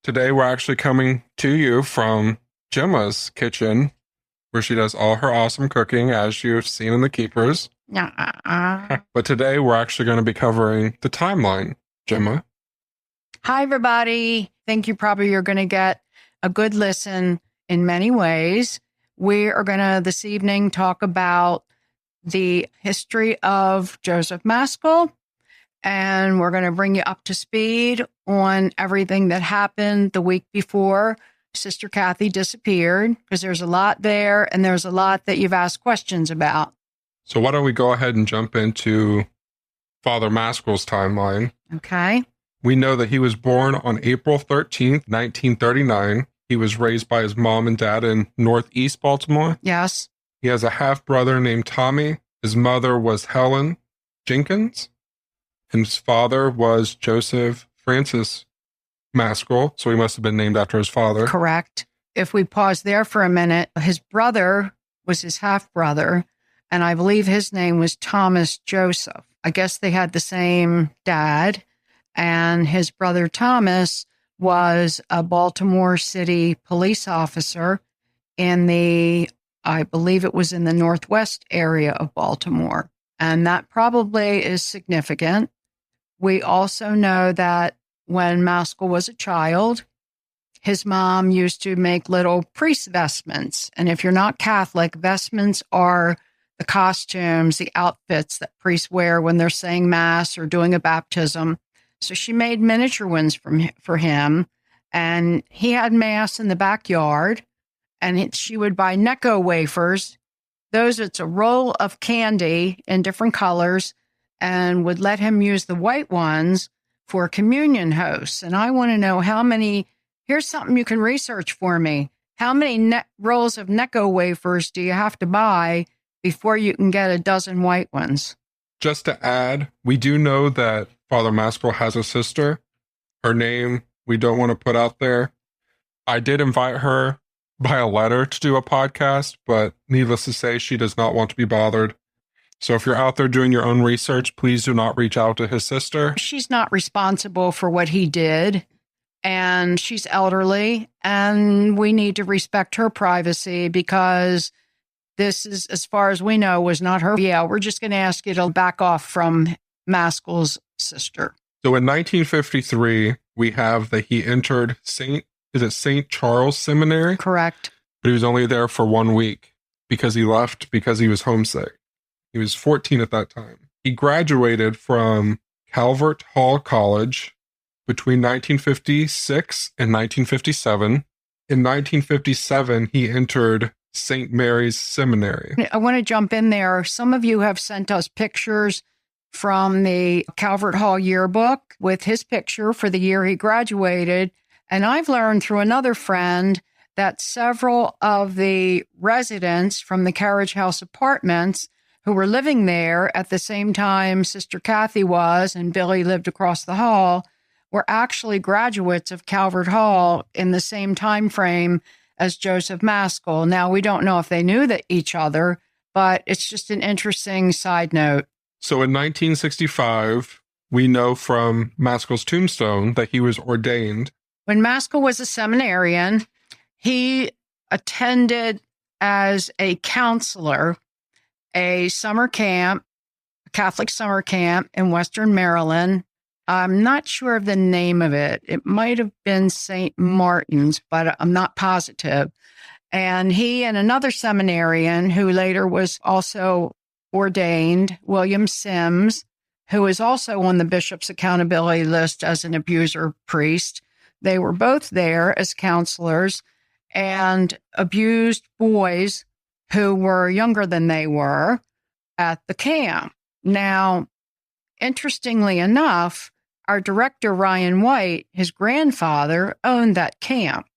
Today we're actually coming to you from Gemma's kitchen, where she does all her awesome cooking, as you've seen in The Keepers. But today we're actually going to be covering the timeline. Gemma? Hi, everybody. Think you probably are going to get a good listen in many ways. We are going to this evening talk about the history of Joseph Maskell, and we're going to bring you up to speed on everything that happened the week before Sister Cathy disappeared, because there's a lot there, and there's a lot that you've asked questions about. So why don't we go ahead and jump into Father Maskell's timeline. Okay. We know that he was born on April 13th, 1939. He was raised by his mom and dad in Northeast Baltimore. Yes. He has a half-brother named Tommy. His mother was Helen Jenkins, and his father was Joseph Francis Maskell, so he must have been named after his father. Correct. If we pause there for a minute, his brother was his half-brother, and I believe his name was Thomas Joseph. I guess they had the same dad, and his brother Thomas was a Baltimore City police officer in I believe it was in the northwest area of Baltimore. And that probably is significant. We also know that when Maskell was a child, his mom used to make little priest vestments. And if you're not Catholic, vestments are the costumes, the outfits that priests wear when they're saying mass or doing a baptism. So she made miniature ones for him, and he had mass in the backyard, and she would buy Necco wafers. It's a roll of candy in different colors, and would let him use the white ones for communion hosts. And I want to know here's something you can research for me. How many rolls of Necco wafers do you have to buy before you can get a dozen white ones? Just to add, we do know that Father Maskell has a sister. Her name, we don't want to put out there. I did invite her by a letter to do a podcast, but needless to say, she does not want to be bothered. So if you're out there doing your own research, please do not reach out to his sister. She's not responsible for what he did, and she's elderly, and we need to respect her privacy, because this is, as far as we know, was not her. Yeah, we're just going to ask you to back off from Maskell's sister. So in 1953, we have that he entered St. Charles Seminary? Correct. But he was only there for 1 week because he left because he was homesick. He was 14 at that time. He graduated from Calvert Hall College between 1956 and 1957. In 1957, he entered St. Mary's Seminary. I want to jump in there. Some of you have sent us pictures from the Calvert Hall yearbook with his picture for the year he graduated. And I've learned through another friend that several of the residents from the Carriage House Apartments who were living there at the same time Sister Cathy was, and Billy lived across the hall, were actually graduates of Calvert Hall in the same time frame as Joseph Maskell. Now, we don't know if they knew each other, but it's just an interesting side note. So in 1965, we know from Maskell's tombstone that he was ordained. When Maskell was a seminarian, he attended as a counselor a summer camp, a Catholic summer camp in Western Maryland. I'm not sure of the name of it. It might have been St. Martin's, but I'm not positive. And he and another seminarian who later was also ordained, William Sims, who is also on the bishop's accountability list as an abuser priest. They were both there as counselors and abused boys who were younger than they were at the camp. Now, interestingly enough, our director, Ryan White, his grandfather owned that camp,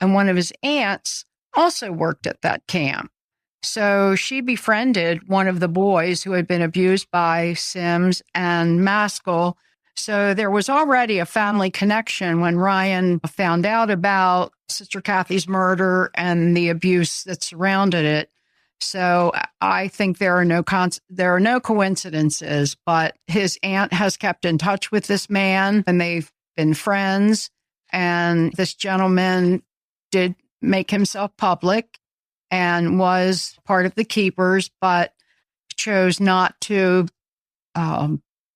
and one of his aunts also worked at that camp. So she befriended one of the boys who had been abused by Sims and Maskell. So there was already a family connection when Ryan found out about Sister Cathy's murder and the abuse that surrounded it. So I think there are no coincidences, but his aunt has kept in touch with this man and they've been friends. And this gentleman did make himself public and was part of the keepers, but chose not to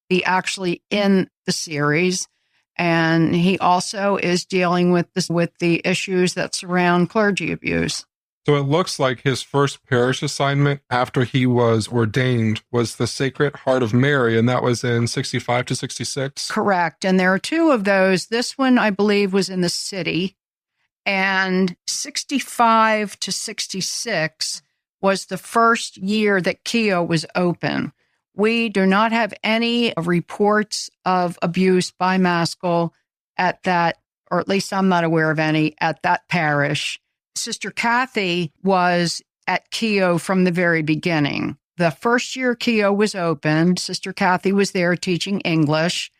be actually in the series. And he also is dealing with the issues that surround clergy abuse. So it looks like his first parish assignment after he was ordained was the Sacred Heart of Mary, and that was in 65 to 66? Correct. And there are two of those. This one, I believe, was in the city, and 65 to 66 was the first year that Keogh was open. We do not have any reports of abuse by Maskell at that, or at least I'm not aware of any, at that parish. Sister Cathy was at Keogh from the very beginning. The first year Keogh was opened, Sister Cathy was there teaching English.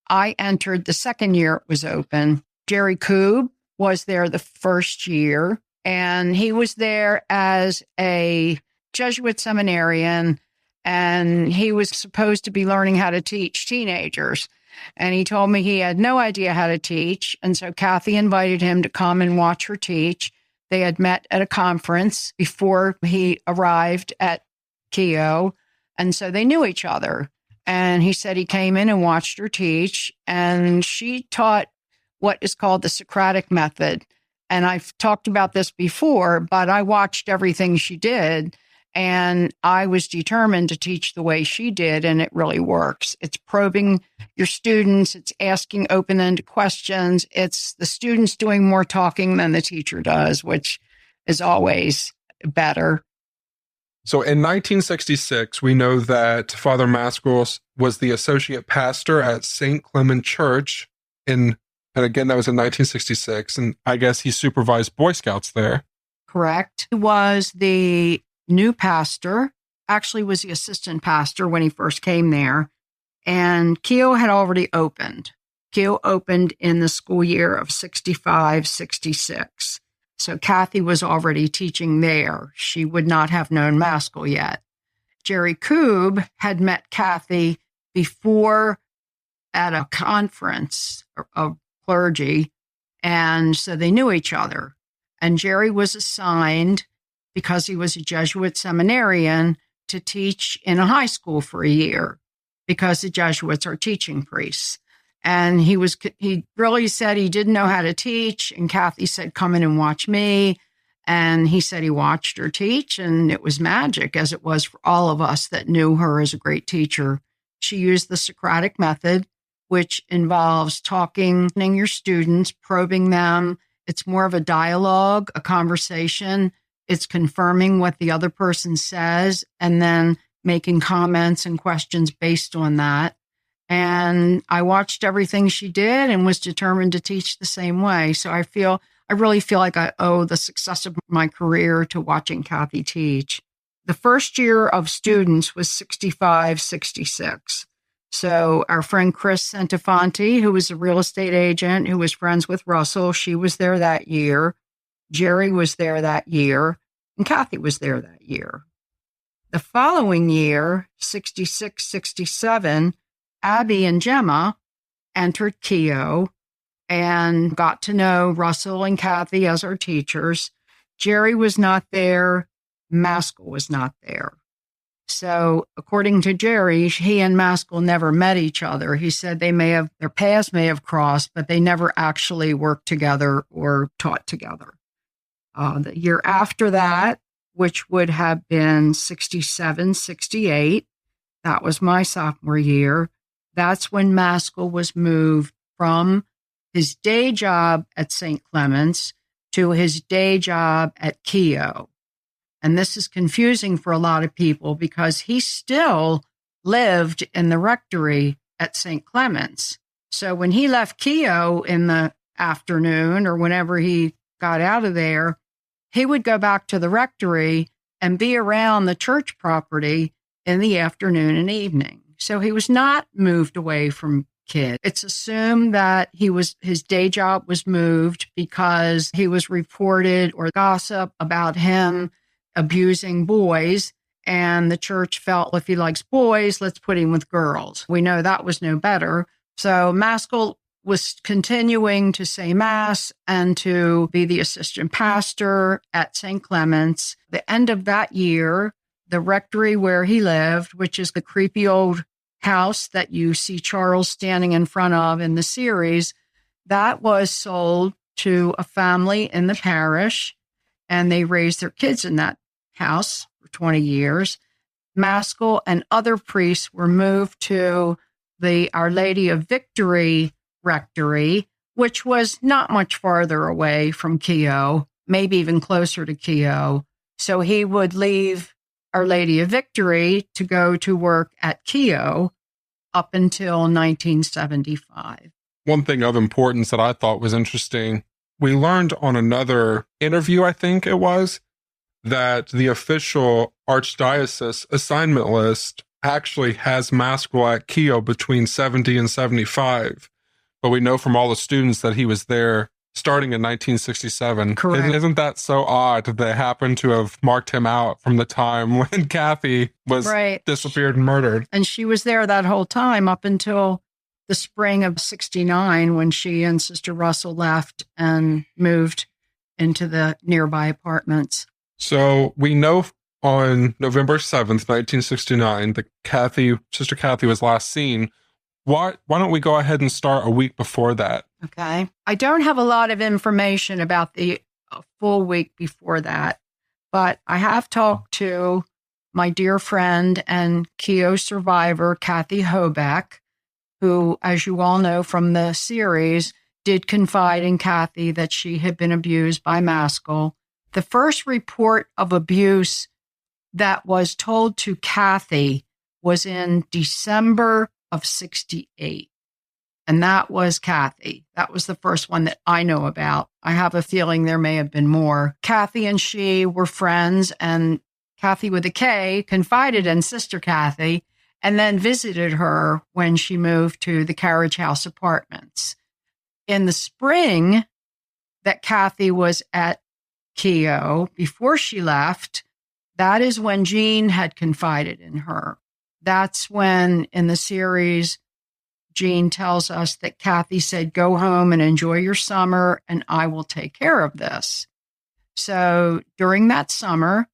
I entered the second year it was open. Jerry Koob was there the first year, and he was there as a Jesuit seminarian, and he was supposed to be learning how to teach teenagers. And he told me he had no idea how to teach, and so Cathy invited him to come and watch her teach. They had met at a conference before he arrived at Keogh, and so they knew each other. And he said he came in and watched her teach, and she taught what is called the Socratic method. And I've talked about this before, but I watched everything she did, and I was determined to teach the way she did, and it really works. It's probing your students. It's asking open-ended questions. It's the students doing more talking than the teacher does, which is always better. So in 1966, we know that Father Maskell was the associate pastor at St. Clement Church and again, that was in 1966, and I guess he supervised Boy Scouts there. Correct. He was the new pastor, actually was the assistant pastor when he first came there, and Keogh had already opened. Keogh opened in the school year of 65, 66. So Cathy was already teaching there. She would not have known Maskell yet. Jerry Koob had met Cathy before at a conference of clergy, and so they knew each other. And Jerry was assigned, because he was a Jesuit seminarian, to teach in a high school for a year, because the Jesuits are teaching priests. And he really said he didn't know how to teach, and Cathy said, come in and watch me. And he said he watched her teach, and it was magic, as it was for all of us that knew her as a great teacher. She used the Socratic method, which involves talking to your students, probing them. It's more of a dialogue, a conversation. It's confirming what the other person says and then making comments and questions based on that. And I watched everything she did and was determined to teach the same way. So I really feel like I owe the success of my career to watching Cathy teach. The first year of students was 65, 66. So our friend Chris Santafonte, who was a real estate agent, who was friends with Russell, she was there that year. Jerry was there that year, and Cathy was there that year. The following year, 66, 67, Abby and Gemma entered Keogh and got to know Russell and Cathy as our teachers. Jerry was not there. Maskell was not there. So according to Jerry, he and Maskell never met each other. He said their paths may have crossed, but they never actually worked together or taught together. The year after that, which would have been 67, 68, that was my sophomore year. That's when Maskell was moved from his day job at St. Clement's to his day job at Keogh. And this is confusing for a lot of people because he still lived in the rectory at St. Clement's. So when he left Keogh in the afternoon or whenever he got out of there, he would go back to the rectory and be around the church property in the afternoon and evening. So he was not moved away from kids. It's assumed that his day job was moved because he was reported or gossip about him abusing boys, and the church felt if he likes boys, let's put him with girls. We know that was no better. So Maskell was continuing to say Mass and to be the assistant pastor at St. Clement's. The end of that year, the rectory where he lived, which is the creepy old house that you see Charles standing in front of in the series, that was sold to a family in the parish, and they raised their kids in that house for 20 years. Maskell and other priests were moved to the Our Lady of Victory rectory, which was not much farther away from Keogh, maybe even closer to Keogh. So he would leave Our Lady of Victory to go to work at Keogh up until 1975. One thing of importance that I thought was interesting, we learned on another interview, I think it was, that the official archdiocese assignment list actually has Maskell at Keogh between 70 and 75. But we know from all the students that he was there starting in 1967. Correct. Isn't that so odd that they happen to have marked him out from the time when Cathy was disappeared and murdered? And she was there that whole time up until the spring of 69 when she and Sister Russell left and moved into the nearby apartments. So we know on November 7th, 1969, that Sister Cathy was last seen. Why don't we go ahead and start a week before that? Okay. I don't have a lot of information about the full week before that, but I have talked to my dear friend and Keogh survivor, Cathy Hobeck, who, as you all know from the series, did confide in Cathy that she had been abused by Maskell. The first report of abuse that was told to Cathy was in December of 68. And that was Cathy. That was the first one that I know about. I have a feeling there may have been more. Cathy and she were friends, and Cathy with a K confided in Sister Cathy and then visited her when she moved to the Carriage House Apartments. In the spring that Cathy was at Keogh, before she left, that is when Jean had confided in her. That's when, in the series, Jean tells us that Cathy said, go home and enjoy your summer, and I will take care of this. So during that summer,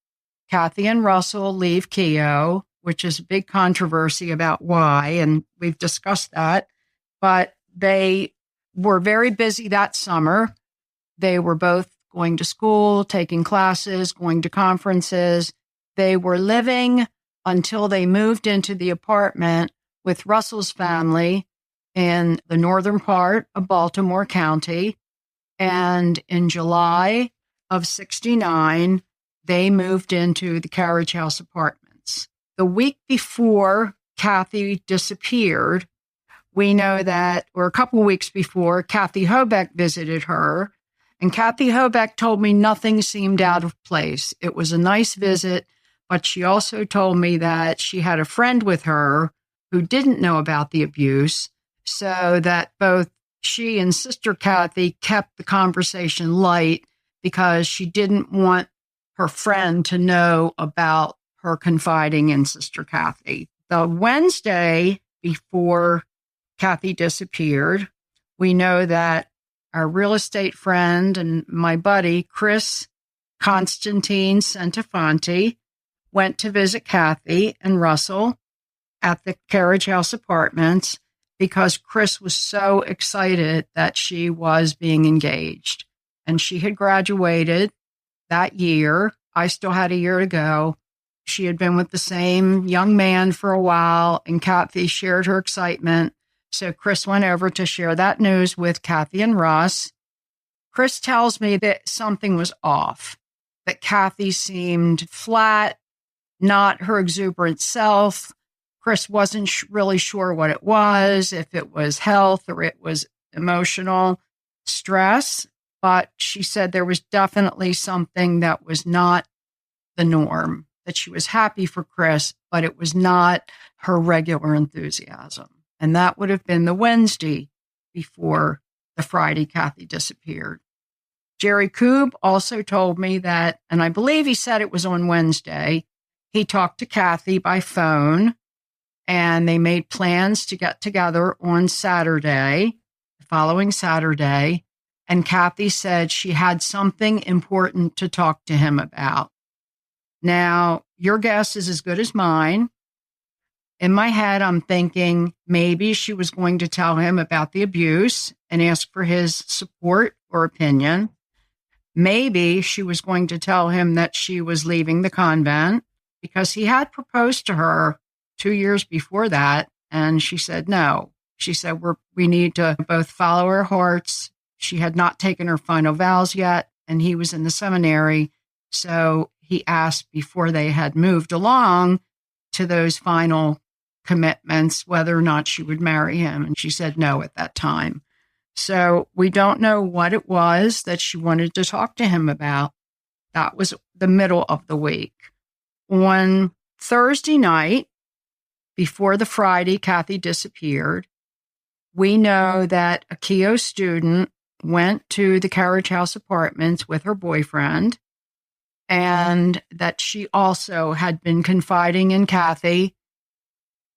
Cathy and Russell leave Keogh, which is a big controversy about why, and we've discussed that. But they were very busy that summer. They were both going to school, taking classes, going to conferences. They were living until they moved into the apartment with Russell's family in the northern part of Baltimore County. And in July of 69, they moved into the Carriage House Apartments. The week before Cathy disappeared, we know that, or a couple of weeks before, Cathy Hobeck visited her. And Cathy Hobeck told me nothing seemed out of place. It was a nice visit, but she also told me that she had a friend with her who didn't know about the abuse, so that both she and Sister Cathy kept the conversation light because she didn't want her friend to know about her confiding in Sister Cathy. The Wednesday before Cathy disappeared, we know that our real estate friend and my buddy, Chris Constantine Centifanti, went to visit Cathy and Russell at the Carriage House Apartments because Chris was so excited that she was being engaged. And she had graduated that year. I still had a year to go. She had been with the same young man for a while, and Cathy shared her excitement. So Chris went over to share that news with Cathy and Russ. Chris tells me that something was off, that Cathy seemed flat, not her exuberant self. Chris wasn't really sure what it was, if it was health or it was emotional stress, but she said there was definitely something that was not the norm, that she was happy for Chris, but it was not her regular enthusiasm. And that would have been the Wednesday before the Friday Cathy disappeared. Jerry Koob also told me that, and I believe he said it was on Wednesday, he talked to Cathy by phone and they made plans to get together on Saturday, following Saturday, and Cathy said she had something important to talk to him about. Now, your guess is as good as mine. In my head, I'm thinking maybe she was going to tell him about the abuse and ask for his support or opinion. Maybe she was going to tell him that she was leaving the convent because he had proposed to her 2 years before that, and she said no. She said, we need to both follow our hearts. She had not taken her final vows yet, and he was in the seminary. So he asked before they had moved along to those final commitments whether or not she would marry him. And she said no at that time. So we don't know what it was that she wanted to talk to him about. That was the middle of the week. On Thursday night, before the Friday Cathy disappeared, we know that a Keough student went to the Carriage House Apartments with her boyfriend, and that she also had been confiding in Cathy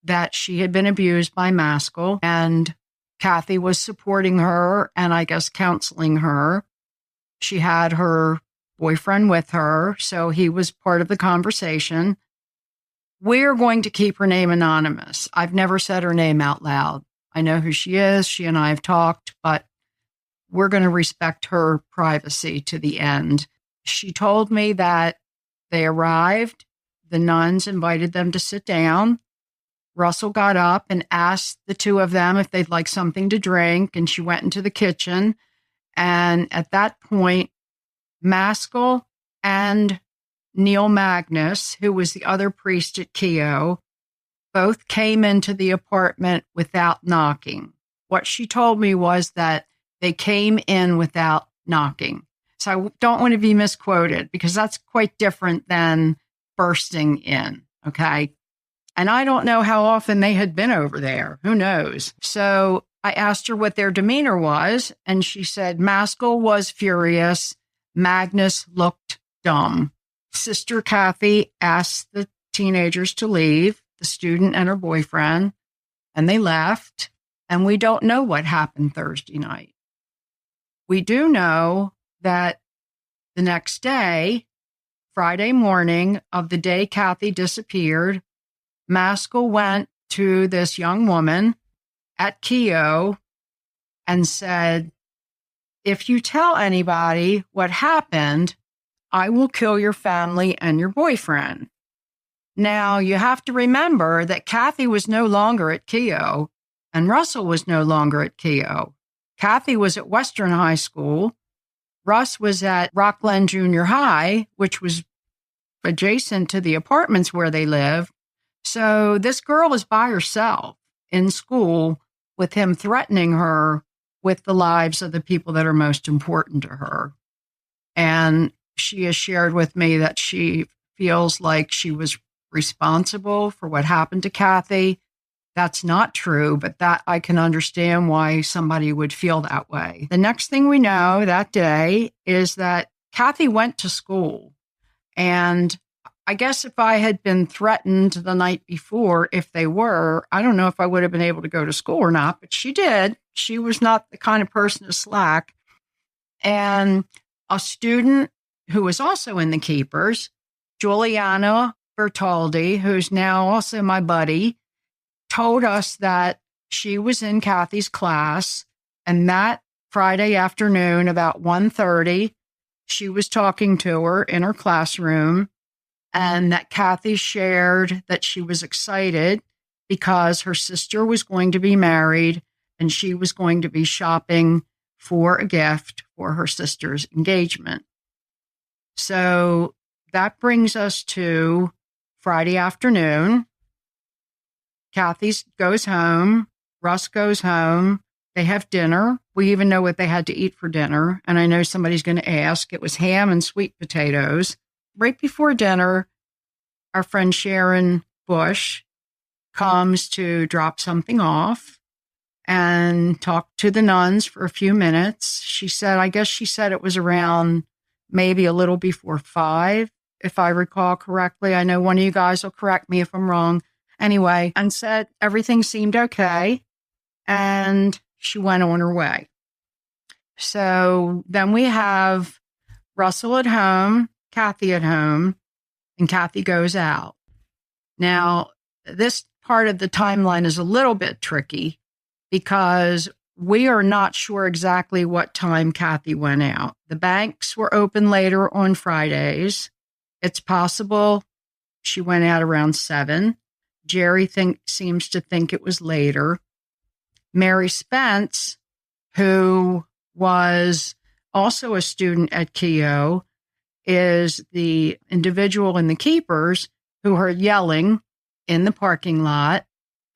that she had been abused by Maskell, and Cathy was supporting her and I guess counseling her. She had her boyfriend with her, so he was part of the conversation. We're going to keep her name anonymous. I've never said her name out loud. I know who she is. She and I have talked, but we're going to respect her privacy to the end. She told me that they arrived. The nuns invited them to sit down. Russell got up and asked the two of them if they'd like something to drink, and she went into the kitchen. And at that point, Maskell and Neil Magnus, who was the other priest at Keough, both came into the apartment without knocking. What she told me was that they came in without knocking. So I don't want to be misquoted because that's quite different than bursting in, okay? And I don't know how often they had been over there. Who knows? So I asked her what their demeanor was, and she said Maskell was furious. Magnus looked dumb. Sister Cathy asked the teenagers to leave, the student and her boyfriend, and they left. And we don't know what happened Thursday night. We do know that the next day, Friday morning of the day Cathy disappeared, Maskell went to this young woman at Keough and said, if you tell anybody what happened, I will kill your family and your boyfriend. Now, you have to remember that Cathy was no longer at Keough and Russell was no longer at Keough. Cathy was at Western High School. Russ was at Rockland Junior High, which was adjacent to the apartments where they lived. So this girl was by herself in school with him threatening her with the lives of the people that are most important to her. And she has shared with me that she feels like she was responsible for what happened to Cathy. That's not true, but that I can understand why somebody would feel that way. The next thing we know that day is that Cathy went to school. And I guess if I had been threatened the night before, if they were, I don't know if I would have been able to go to school or not, but she did. She was not the kind of person to slack. And a student who was also in the Keepers, Juliana Bertaldi, who's now also my buddy, told us that she was in Cathy's class, and that Friday afternoon about 1:30, she was talking to her in her classroom, and that Cathy shared that she was excited because her sister was going to be married and she was going to be shopping for a gift for her sister's engagement. So that brings us to Friday afternoon. Cathy goes home. Russ goes home. They have dinner. We even know what they had to eat for dinner. And I know somebody's going to ask. It was ham and sweet potatoes. Right before dinner, our friend Sharon Bush comes to drop something off and talk to the nuns for a few minutes. She said it was around maybe a little before 5, if I recall correctly. I know one of you guys will correct me if I'm wrong. Anyway, and said everything seemed okay. And she went on her way. So then we have Russell at home, Cathy at home, and Cathy goes out. Now, this part of the timeline is a little bit tricky because we are not sure exactly what time Cathy went out. The banks were open later on Fridays. It's possible she went out around 7. Jerry seems to think it was later. Mary Spence, who was also a student at Keogh, is the individual in the Keepers who heard yelling in the parking lot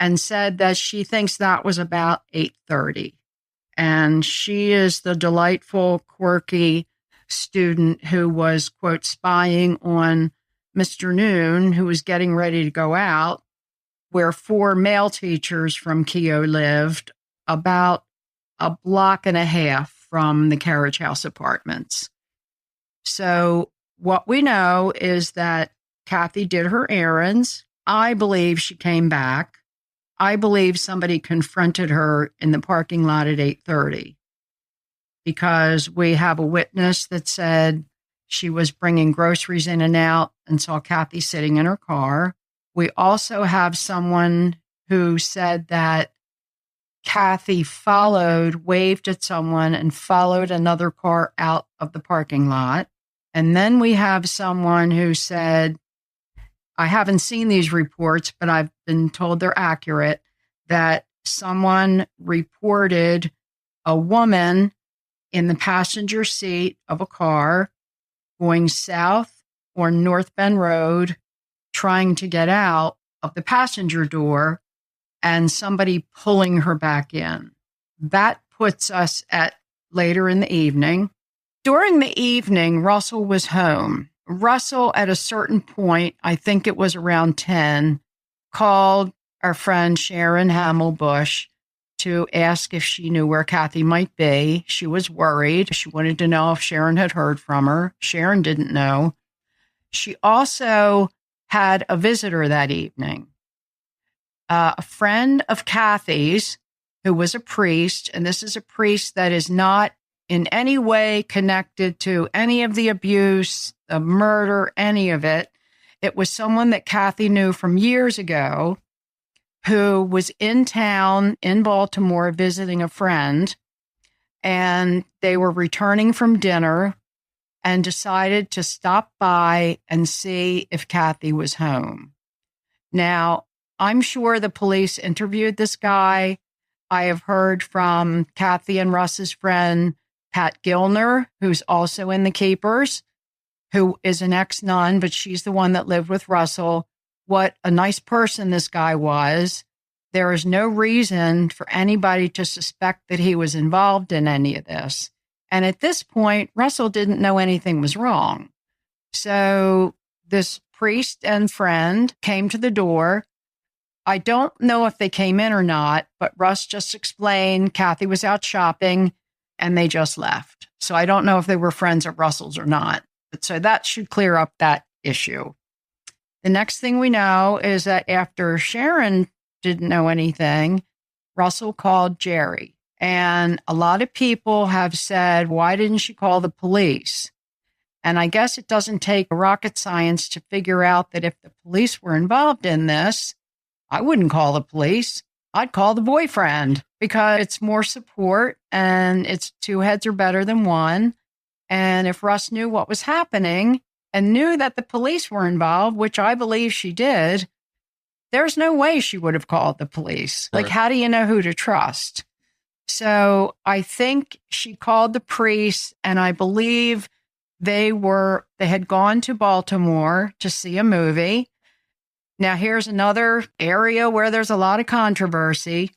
and said that she thinks that was about 8:30. And she is the delightful, quirky student who was, quote, spying on Mr. Noon, who was getting ready to go out, where 4 male teachers from Keogh lived, about a block and a half from the Carriage House apartments. So what we know is that Cathy did her errands. I believe she came back. I believe somebody confronted her in the parking lot at 8:30 because we have a witness that said she was bringing groceries in and out and saw Cathy sitting in her car. We also have someone who said that Cathy waved at someone and followed another car out of the parking lot. And then we have someone who said, I haven't seen these reports, but I've been told they're accurate, that someone reported a woman in the passenger seat of a car going south or North Bend Road, trying to get out of the passenger door and somebody pulling her back in. That puts us at later in the evening. During the evening, Russell was home. Russell, at a certain point, I think it was around 10, called our friend Sharon Hamel-Bush to ask if she knew where Cathy might be. She was worried. She wanted to know if Sharon had heard from her. Sharon didn't know. She also had a visitor that evening. A friend of Cathy's, who was a priest, and this is a priest that is not in any way connected to any of the abuse, the murder, any of it. It was someone that Cathy knew from years ago who was in town in Baltimore visiting a friend, and they were returning from dinner and decided to stop by and see if Cathy was home. Now, I'm sure the police interviewed this guy. I have heard from Cathy and Russ's friend, Pat Gilner, who's also in the Keepers, who is an ex-nun, but she's the one that lived with Russell. What a nice person this guy was. There is no reason for anybody to suspect that he was involved in any of this. And at this point, Russell didn't know anything was wrong. So this priest and friend came to the door. I don't know if they came in or not, but Russ just explained Cathy was out shopping and they just left. So I don't know if they were friends of Russell's or not. But so that should clear up that issue. The next thing we know is that after Sharon didn't know anything, Russell called Jerry. And a lot of people have said, why didn't she call the police? And I guess it doesn't take rocket science to figure out that if the police were involved in this, I wouldn't call the police. I'd call the boyfriend because it's more support and it's 2 heads are better than 1. And if Russ knew what was happening and knew that the police were involved, which I believe she did, there's no way she would have called the police. Right. Like, how do you know who to trust? So I think she called the priest, and I believe they had gone to Baltimore to see a movie. Now, here's another area where there's a lot of controversy.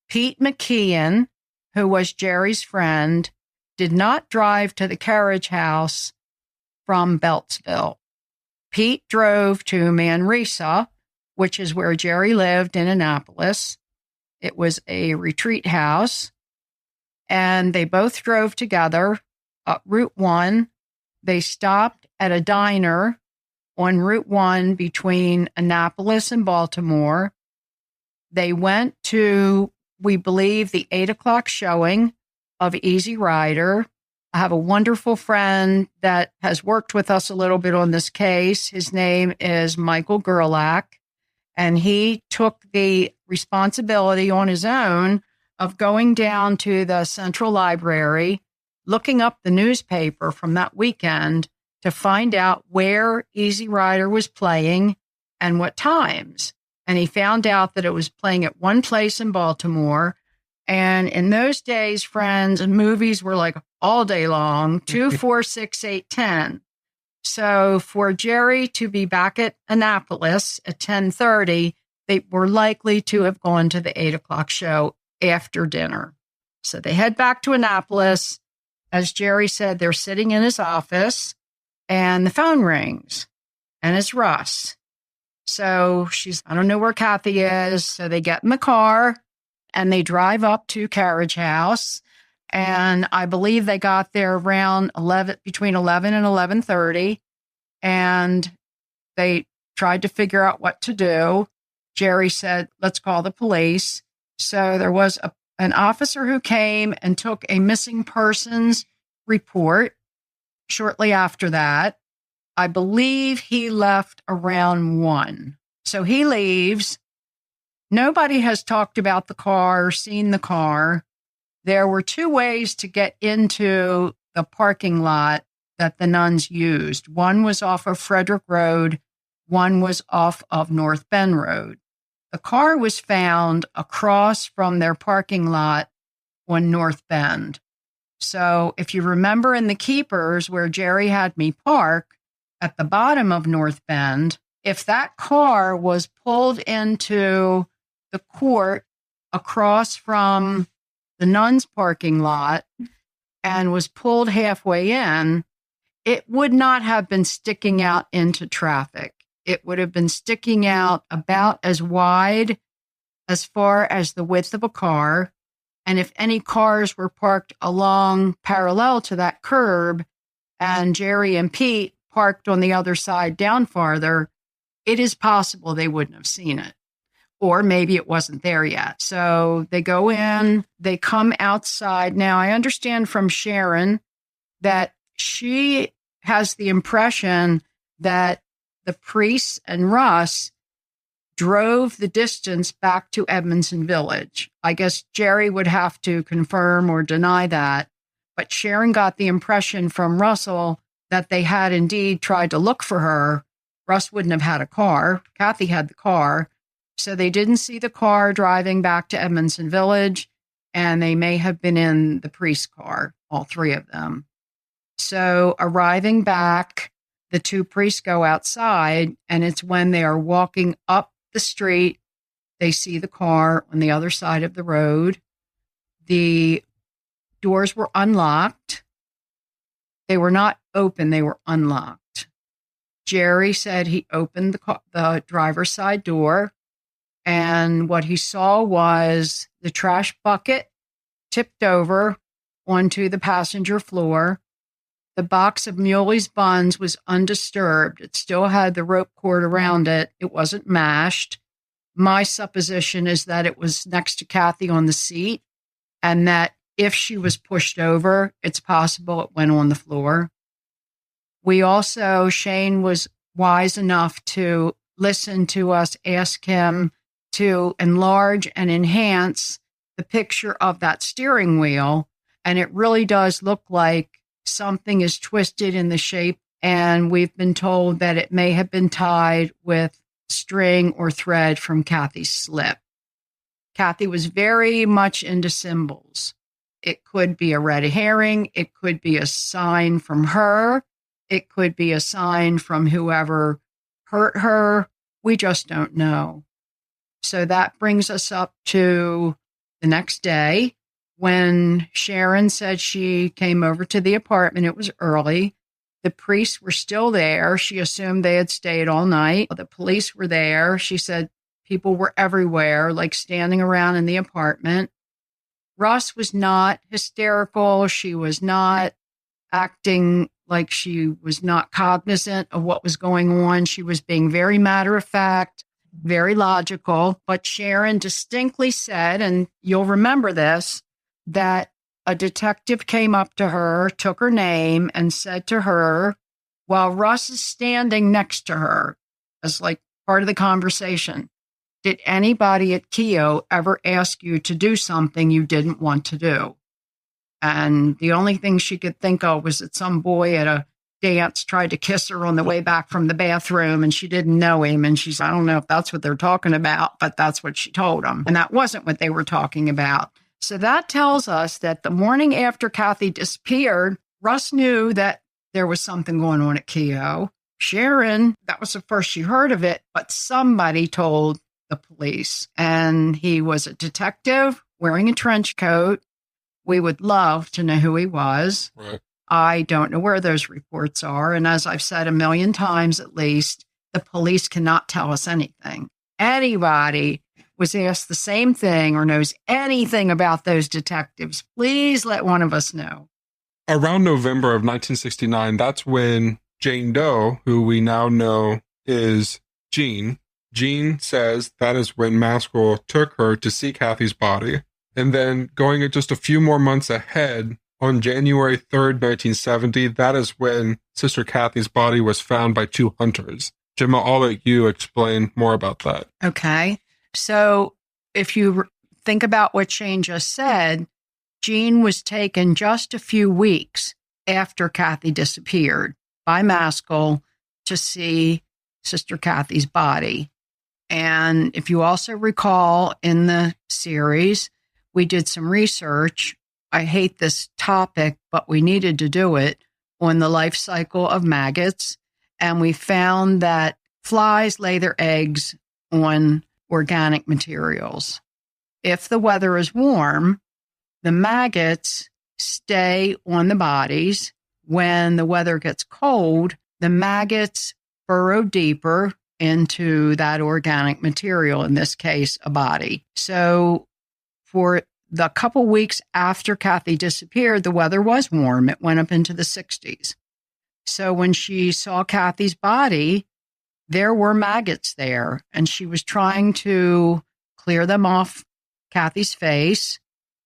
Pete McKeon, who was Jerry's friend, did not drive to the Carriage House from Beltsville. Pete drove to Manresa, which is where Jerry lived in Annapolis. It was a retreat house, and they both drove together up Route 1. They stopped at a diner on Route 1 between Annapolis and Baltimore. They went to we believe, the 8 o'clock showing of Easy Rider. I have a wonderful friend that has worked with us a little bit on this case. His name is Michael Gerlach, and he took the responsibility on his own of going down to the Central Library, looking up the newspaper from that weekend to find out where Easy Rider was playing and what times. And he found out that it was playing at one place in Baltimore. And in those days, friends, movies were like all day long, 2, 4, 6, 8, 10. So for Jerry to be back at Annapolis at 10:30, they were likely to have gone to the 8 o'clock show after dinner. So they head back to Annapolis. As Jerry said, they're sitting in his office and the phone rings and it's Russ. So I don't know where Cathy is. So they get in the car and they drive up to Carriage House. And I believe they got there around between 11 and 11:30. And they tried to figure out what to do. Jerry said, let's call the police. So there was an officer who came and took a missing persons report shortly after that. I believe he left around 1. So he leaves. Nobody has talked about the car or seen the car. There were 2 ways to get into the parking lot that the nuns used. One was off of Frederick Road. One was off of North Bend Road. The car was found across from their parking lot on North Bend. So if you remember in the Keepers where Jerry had me park at the bottom of North Bend, if that car was pulled into the court across from the nuns' parking lot and was pulled halfway in, it would not have been sticking out into traffic. It would have been sticking out about as wide as far as the width of a car. And if any cars were parked along parallel to that curb and Jerry and Pete parked on the other side down farther, it is possible they wouldn't have seen it. Or maybe it wasn't there yet. So they go in, they come outside. Now, I understand from Sharon that she has the impression that the priests and Russ drove the distance back to Edmondson Village. I guess Jerry would have to confirm or deny that. But Sharon got the impression from Russell that they had indeed tried to look for her. Russ wouldn't have had a car. Cathy had the car. So they didn't see the car driving back to Edmondson Village, and they may have been in the priest's car, all 3 of them. So arriving back, the 2 priests go outside, and it's when they are walking up the street, they see the car on the other side of the road. The doors were unlocked. They were not open, they were unlocked. Jerry said he opened the driver's side door, and what he saw was the trash bucket tipped over onto the passenger floor. The box of Muley's buns was undisturbed. It still had the rope cord around it. It wasn't mashed. My supposition is that it was next to Cathy on the seat, and that if she was pushed over, it's possible it went on the floor. Shane was wise enough to listen to us ask him to enlarge and enhance the picture of that steering wheel. And it really does look like something is twisted in the shape. And we've been told that it may have been tied with string or thread from Cathy's slip. Cathy was very much into symbols. It could be a red herring. It could be a sign from her. It could be a sign from whoever hurt her. We just don't know. So that brings us up to the next day when Sharon said she came over to the apartment. It was early. The priests were still there. She assumed they had stayed all night. The police were there. She said people were everywhere, like standing around in the apartment. Russ was not hysterical. She was not acting like she was not cognizant of what was going on. She was being very matter of fact. very logical. But Sharon distinctly said, and you'll remember this, that a detective came up to her, took her name, and said to her, while Russ is standing next to her, as like part of the conversation, did anybody at Keogh ever ask you to do something you didn't want to do? And the only thing she could think of was that some boy at a dance tried to kiss her on the way back from the bathroom, and she didn't know him. And she's, I don't know if that's what they're talking about, but that's what she told him. And that wasn't what they were talking about. So that tells us that the morning after Cathy disappeared, Russ knew that there was something going on at Keogh. Sharon, that was the first she heard of it, but somebody told the police. And he was a detective wearing a trench coat. We would love to know who he was. Right. I don't know where those reports are. And as I've said a million times at least, the police cannot tell us anything. Anybody was asked the same thing or knows anything about those detectives, please let one of us know. Around November of 1969, that's when Jane Doe, who we now know is Jean says that is when Maskell took her to see Cathy's body. And then going just a few more months ahead, on January 3rd, 1970, that is when Sister Cathy's body was found by two hunters. Gemma, I'll let you explain more about that. Okay. So if you think about what Shane just said, Jean was taken just a few weeks after Cathy disappeared by Maskell to see Sister Cathy's body. And if you also recall in the series, we did some research. I hate this topic, but we needed to do it on the life cycle of maggots. And we found that flies lay their eggs on organic materials. If the weather is warm, the maggots stay on the bodies. When the weather gets cold, the maggots burrow deeper into that organic material, in this case, a body. So for the couple weeks after Cathy disappeared, the weather was warm. It went up into the 60s. So when she saw Cathy's body, there were maggots there, and she was trying to clear them off Cathy's face.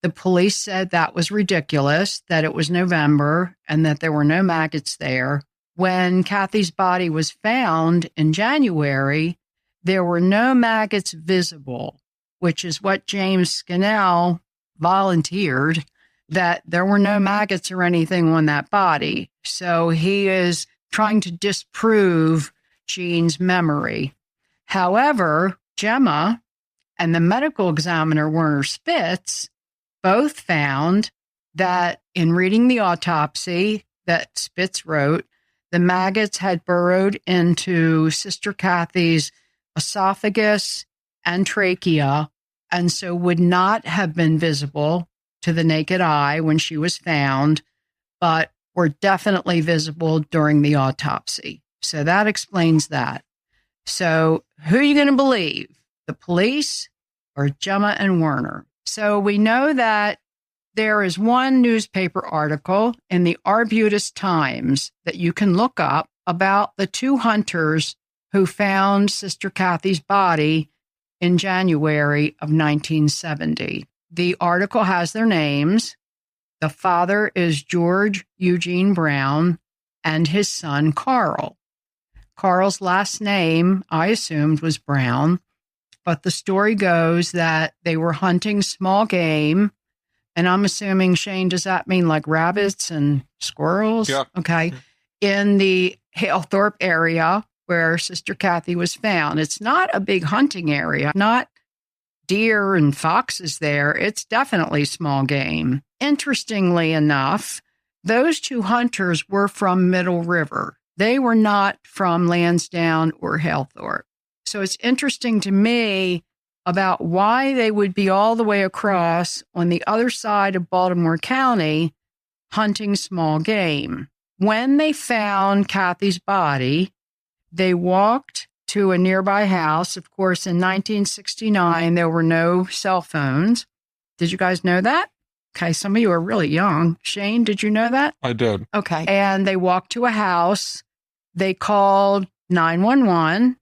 The police said that was ridiculous, that it was November and that there were no maggots there. When Cathy's body was found in January, there were no maggots visible, which is what James Scannell volunteered, that there were no maggots or anything on that body. So he is trying to disprove Jean's memory. However, Gemma and the medical examiner, Werner Spitz, both found that in reading the autopsy that Spitz wrote, the maggots had burrowed into Sister Cathy's esophagus and trachea, and so would not have been visible to the naked eye when she was found, but were definitely visible during the autopsy. So that explains that. So who are you going to believe? The police or Gemma and Werner? So we know that there is one newspaper article in the Arbutus Times that you can look up about the two hunters who found Sister Cathy's body in January of 1970. The article has their names. The father is George Eugene Brown and his son, Carl. Carl's last name, I assumed, was Brown, but the story goes that they were hunting small game. And I'm assuming, Shane, does that mean like rabbits and squirrels? Yeah. Okay. In the Halethorpe area where Sister Cathy was found. It's not a big hunting area, not deer and foxes there. It's definitely small game. Interestingly enough, those two hunters were from Middle River. They were not from Lansdowne or Halethorpe. So it's interesting to me about why they would be all the way across on the other side of Baltimore County hunting small game. When they found Cathy's body, they walked to a nearby house. Of course, in 1969, there were no cell phones. Did you guys know that? Okay, some of you are really young. Shane, did you know that? I did. Okay. And they walked to a house. They called 911.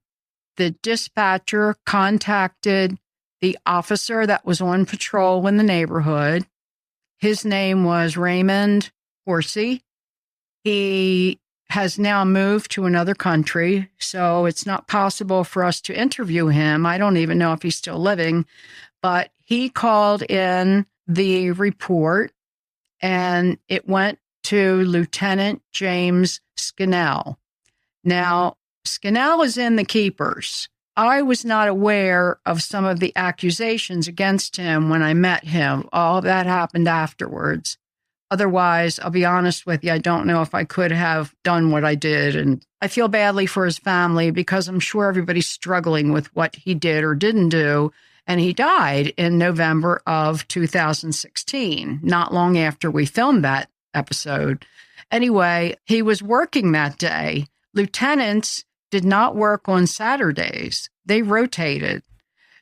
the dispatcher contacted the officer that was on patrol in the neighborhood. His name was Raymond Horsey. He has now moved to another country, so it's not possible for us to interview him. I don't even know if he's still living, but he called in the report, and it went to Lieutenant James Scannell. Now, Scannell is in the Keepers. I was not aware of some of the accusations against him when I met him. All that happened afterwards. Otherwise, I'll be honest with you, I don't know if I could have done what I did. And I feel badly for his family because I'm sure everybody's struggling with what he did or didn't do. And he died in November of 2016, not long after we filmed that episode. Anyway, he was working that day. Lieutenants did not work on Saturdays. They rotated.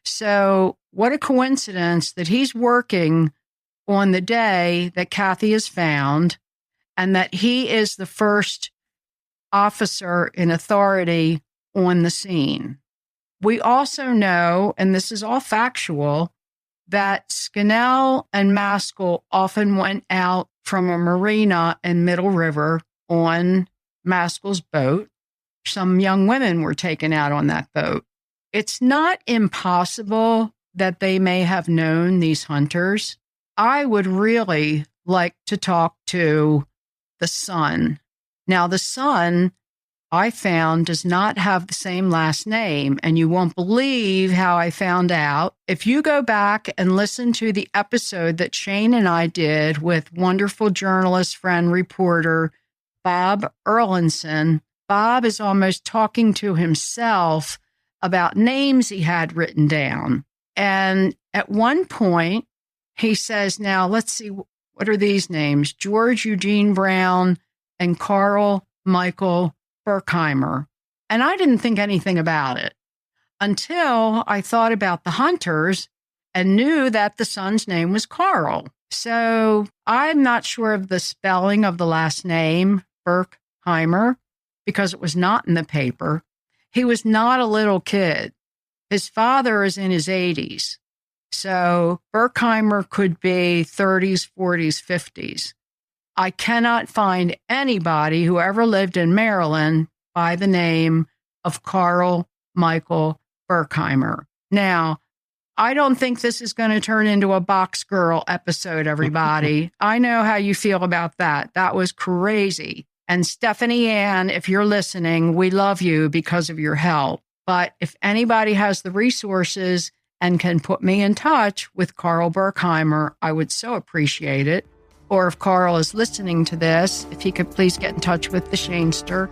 So what a coincidence that he's working on the day that Cathy is found, and that he is the first officer in authority on the scene. We also know, and this is all factual, that Scannell and Maskell often went out from a marina in Middle River on Maskell's boat. Some young women were taken out on that boat. It's not impossible that they may have known these hunters. I would really like to talk to the son. Now, the son, I found, does not have the same last name, and you won't believe how I found out. If you go back and listen to the episode that Shane and I did with wonderful journalist, friend, reporter, Bob Erlinson, Bob is almost talking to himself about names he had written down. And at one point, he says, now, let's see, what are these names? George Eugene Brown and Carl Michael Berkheimer. And I didn't think anything about it until I thought about the hunters and knew that the son's name was Carl. So I'm not sure of the spelling of the last name, Berkheimer, because it was not in the paper. He was not a little kid. His father is in his 80s. So Berkheimer could be 30s, 40s, 50s. I cannot find anybody who ever lived in Maryland by the name of Carl Michael Berkheimer. Now, I don't think this is going to turn into a Box Girl episode, everybody. I know how you feel about that. That was crazy. And Stephanie Ann, if you're listening, we love you because of your help. But if anybody has the resources and can put me in touch with Carl Berkheimer, I would so appreciate it. Or if Carl is listening to this, if he could please get in touch with the Shanester